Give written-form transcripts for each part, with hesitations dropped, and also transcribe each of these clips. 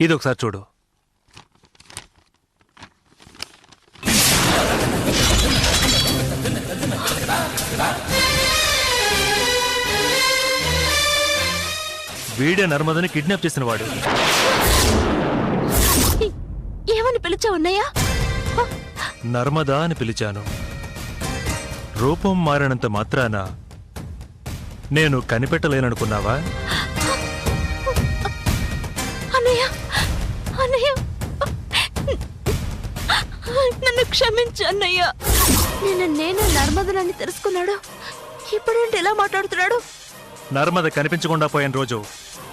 ఇదొకసారి చూడు. వీడే నర్మదని కిడ్నాప్ చేసిన వాడు. ఏమని పిలిచావు అన్నయ్య? నర్మదా అని పిలిచాను. రూపం మారినంత మాత్రాన నేను కనిపెట్టలేననుకున్నావా? అన్నయ్య, అన్నయ్య, నన్ను క్షమించు అన్నయ్య. నేను నర్మదనని తెలుసుకున్నాడు. ఇప్పుడేంటి ఇలా మాట్లాడుతున్నాడు? నర్మద కనిపించకుండా పోయిన రోజు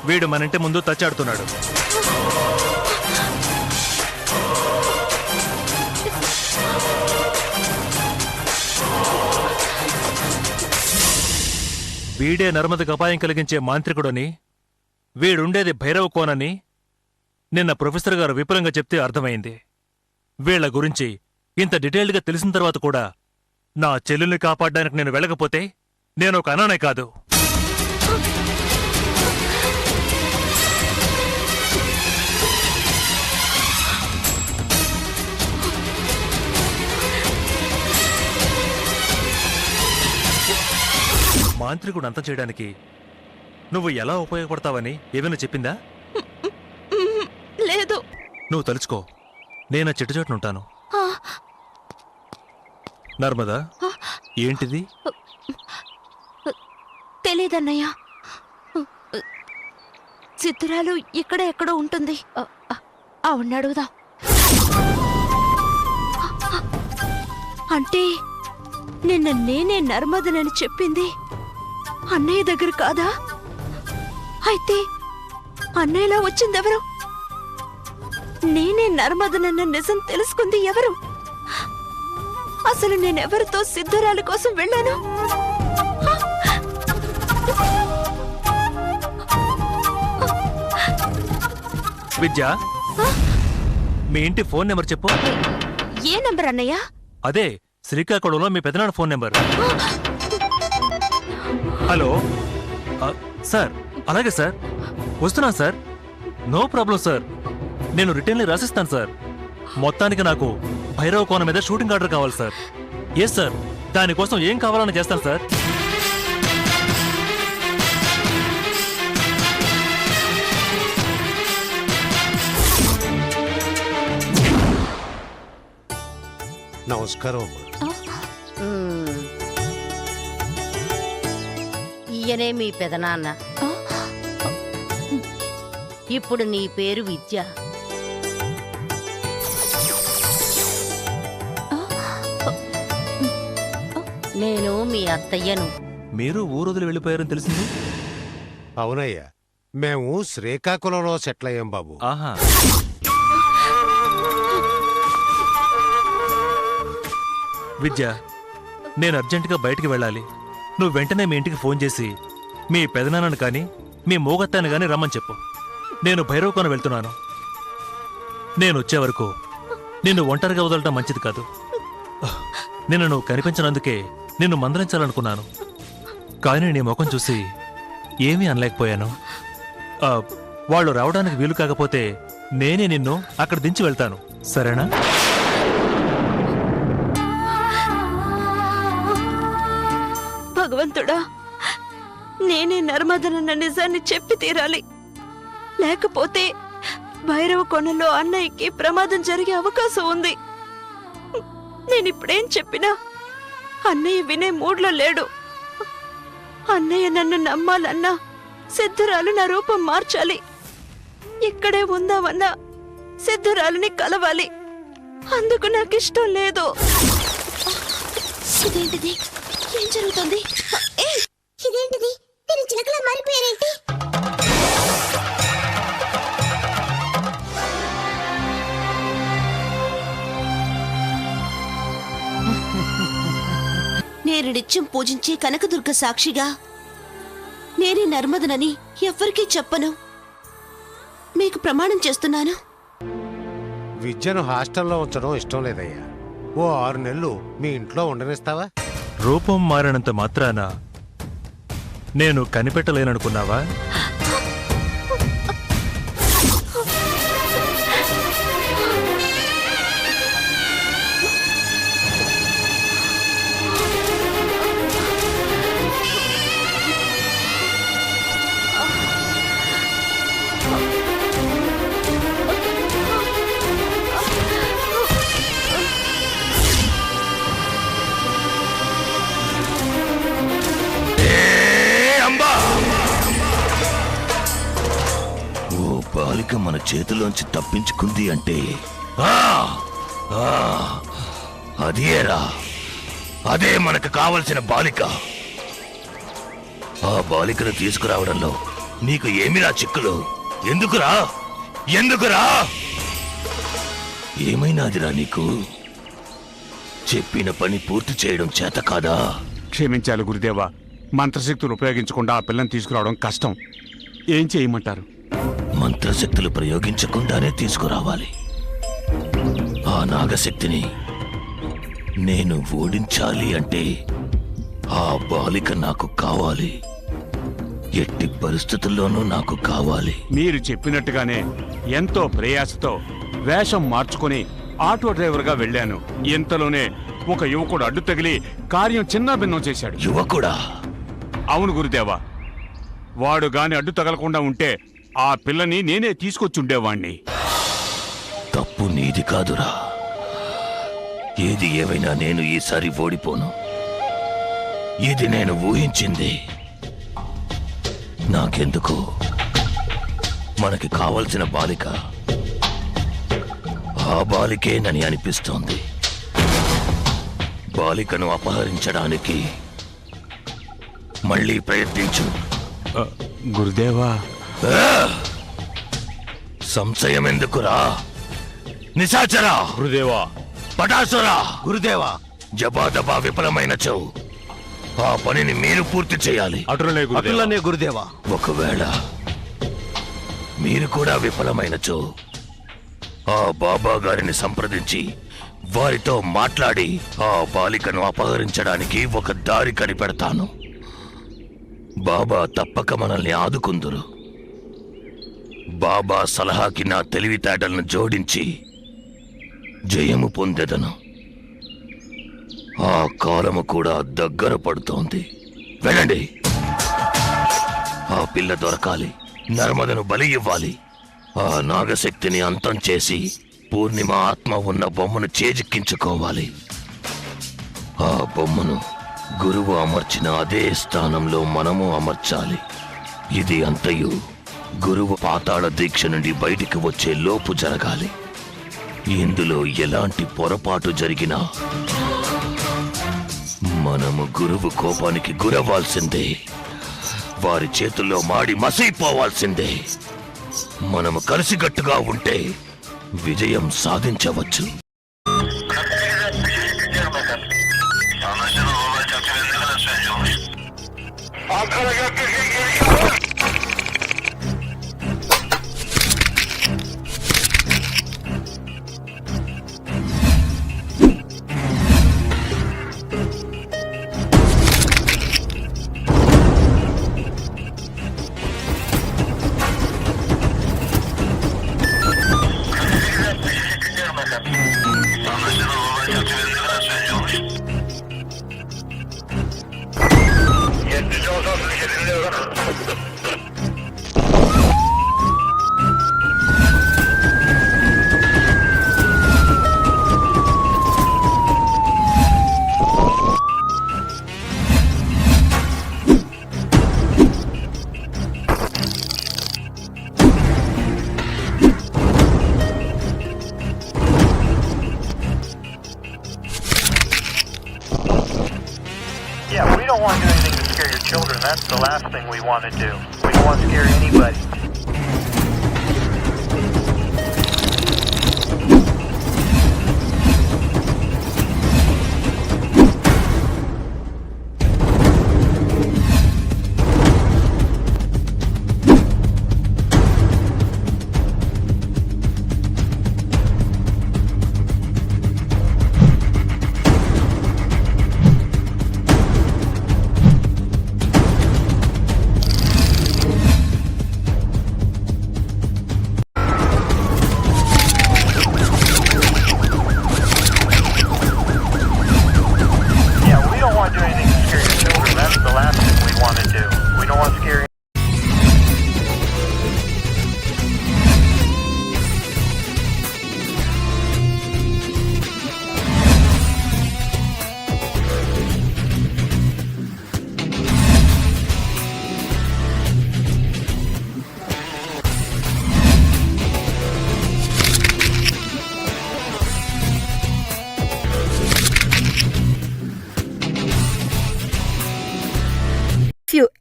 వీడు మన ఇంటి ముందు తచ్చాడుతున్నాడు. వీడే నర్మదకు అపాయం కలిగించే మాంత్రికుడని, వీడుండేది భైరవ కోనని నిన్న ప్రొఫెసర్ గారు విపులంగా చెప్తే అర్థమైంది. వీళ్ల గురించి ఇంత డీటెయిల్డ్గా తెలిసిన తర్వాత కూడా నా చెల్లెల్ని కాపాడడానికి నేను వెళ్ళకపోతే నేను ఒక అనానే కాదు. మాంత్రికుడు అంతం చేయడానికి నువ్వు ఎలా ఉపయోగపడతావని ఏమైనా చెప్పిందా? లేదు. నువ్వు తలుచుకో, నేను ఆ చెట్టుచోటునుంటాను. నర్మదా, ఏంటిది? తెలీదన్నయ్య. సిద్ధురాలు ఇక్కడ ఎక్కడో ఉంటుంది. అవును, అడుగుదాం. అంటే నిన్న నేనే నర్మదనని చెప్పింది అన్నయ్య దగ్గర కాదా? అయితే అన్నయ్యలా వచ్చిందెవరు? నేనే నర్మదనన్న నిజం తెలుసుకుంది ఎవరు? అసలు నేనెవరితో సిద్ధురాలు కోసం వెళ్ళాను? విద్య, మీ ఇంటి ఫోన్ నెంబర్ చెప్పు. ఏ నెంబర్ అన్నయ్య? అదే శ్రీకాకుళంలో మీ పెదనాన్న ఫోన్ నెంబర్. Hello sir. అలాగే సార్, వస్తున్నాను సార్. నో ప్రాబ్లం సార్, నేను రిటర్న్లీ రాసిస్తాను సార్. మొత్తానికి నాకు భైరవ కోన మీద షూటింగ్ ఆర్డర్ కావాలి సార్. ఎస్ సార్, దానికోసం ఏం కావాలని చేస్తాను సార్. నమస్కారం. ఈయనే మీ పెదనాన్న. ఇప్పుడు నీ పేరు విద్య. నేను మీ అత్తయ్యను. మీరు ఊరొదిలి వెళ్ళిపోయారని తెలిసింది. అవునయ్యా, మేము శ్రీకాకుళంలో సెటిల్ అయ్యాం బాబు. ఆహా. విద్య, నేను అర్జెంటుగా బయటికి వెళ్ళాలి. నువ్వు వెంటనే మీ ఇంటికి ఫోన్ చేసి మీ పెదనాన్నను కానీ మీ మూగత్తాన్ని కానీ రమ్మని చెప్పు. నేను భైరవకోన వెళ్తున్నాను. నేను వచ్చే వరకు నిన్ను ఒంటరిగా వదలటం మంచిది కాదు. నిన్ను నువ్వు కనిపించినందుకే నిన్ను మందలించాలనుకున్నాను, కానీ నీ ముఖం చూసి ఏమీ అనలేకపోయాను. వాళ్ళు రావడానికి వీలు కాకపోతే నేనే నిన్ను అక్కడ దించి వెళ్తాను, సరేనా? భగవంతుడా, నేనే నర్మదనన్న నిజాన్ని చెప్పి తీరాలి. లేకపోతే భైరవ కోణంలో అన్నయ్యకి ప్రమాదం జరిగే అవకాశం ఉంది. నేనిప్పుడేం చెప్పినా అన్నయ్య వినే మూడ్లో లేడు. అన్నయ్య నన్ను నమ్మాలన్నా సిద్ధురాలు నా రూపం మార్చాలి. ఇక్కడే ఉందామన్నా సిద్ధురాలుని కలవాలి. అందుకు నాకిష్టం లేదు. ఇదేంటిది? ఏం జరుగుతుంది? ఇదేంటిది? నేను చిలకలా మారిపోయారేంటి? నేను నిత్యం పూజించే కనకదుర్గ సాక్షిగా నేనే నర్మదనని ఎవ్వరికీ చెప్పను. మీకు ప్రమాణం చేస్తున్నాను. విద్యను హాస్టల్లో ఉంచడం ఇష్టం లేదయ్యా. ఓ 6 నెలలు మీ ఇంట్లో ఉండనిస్తావా? రూపం మారినంత మాత్రాన నేను కనిపెట్టలేననుకున్నావా? ఓ బాలిక మన చేతిలోంచి తప్పించుకుంది అంటే ఆ! ఆ! అదేరా, అదే మనకు కావలసిన బాలిక. ఆ బాలికను తీసుకురావడంలో నీకు ఏమిరా చిక్కులు? ఎందుకురా? ఎందుకురా? ఏమైనాదిరా నీకు? చెప్పిన పని పూర్తి చేయడం చేత కాదా? క్షమించాలి గురుదేవా, మంత్రశక్తులు ఉపయోగించకుండా ఆ పిల్లని తీసుకురావడం కష్టం. ఏం చేయమంటారు? మంత్రశక్తులు ప్రయోగించకుండానే తీసుకురావాలి. ఆ నాగశక్తిని నేను ఓడించాలి అంటే ఆ బాలిక నాకు కావాలి. ఎట్టి పరిస్థితుల్లోనూ నాకు కావాలి. మీరు చెప్పినట్టుగానే ఎంతో ప్రయాసతో వేషం మార్చుకొని ఆటో డ్రైవర్గా వెళ్ళాను. ఇంతలోనే ఒక యువకుడు అడ్డు తగిలి కార్యం చిన్నాభిన్నం చేశాడు. యువకుడా? అవును గురుదేవా, వాడు గాని అడ్డు తగలకుండా ఉంటే ఆ పిల్లని నేనే తీసుకొచ్చుండేవాణ్ణి. తప్పు నీది కాదురా. ఏది ఏమైనా నేను ఈసారి ఓడిపోను. ఇది నేను ఊహించింది. నాకెందుకు మనకి కావలసిన బాలిక ఆ బాలికేనని అనిపిస్తోంది. బాలికను అపహరించడానికి మళ్ళీ ప్రయత్నించు. గురుదేవా, సంశయం ఎందుకురా? నిశాచరా, గురుదేవా, పటాసురా, గురుదేవా. జబాదబా విఫలమైనచో ఆ పనిని మీరు పూర్తి చేయాలి. అటులనే గురుదేవా. ఒకవేళ మీరు కూడా విఫలమైనచో ఆ బాబా గారిని సంప్రదించి వారితో మాట్లాడి ఆ బాలికను అపహరించడానికి ఒక దారి కనిపెడతాను. బాబా తప్పక మనల్ని ఆదుకుందురు. బాబా సలహాకి నా తెలివితేటలను జోడించి జయము పొందెదను. ఆ కాలము కూడా దగ్గర పడుతోంది. వెళ్ళండి. ఆ పిల్ల దొరకాలి. నర్మదను బలి ఇవ్వాలి. ఆ నాగశక్తిని అంతం చేసి పూర్ణిమ ఆత్మ ఉన్న బొమ్మను చేజిక్కించుకోవాలి. ఆ బొమ్మను గురువు అమర్చిన అదే స్థానంలో మనము అమర్చాలి. ఇది అంతయు గురువు పాతాళ దీక్ష నుండి బయటికి వచ్చే లోపు జరగాలి. ఇందులో ఎలాంటి పొరపాటు జరిగినా మనము గురువు కోపానికి గురవ్వాల్సిందే. వారి చేతుల్లో మాడి మసైపోవాల్సిందే. మనము కలిసికట్టుగా ఉంటే విజయం సాధించవచ్చు. Yeah, we don't want to do anything to scare your children. That's the last thing we want to do. We don't want to scare anybody.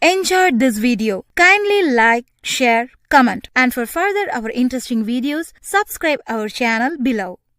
enjoyed this video. Kindly like, share, comment, and for further our interesting videos, subscribe our channel below.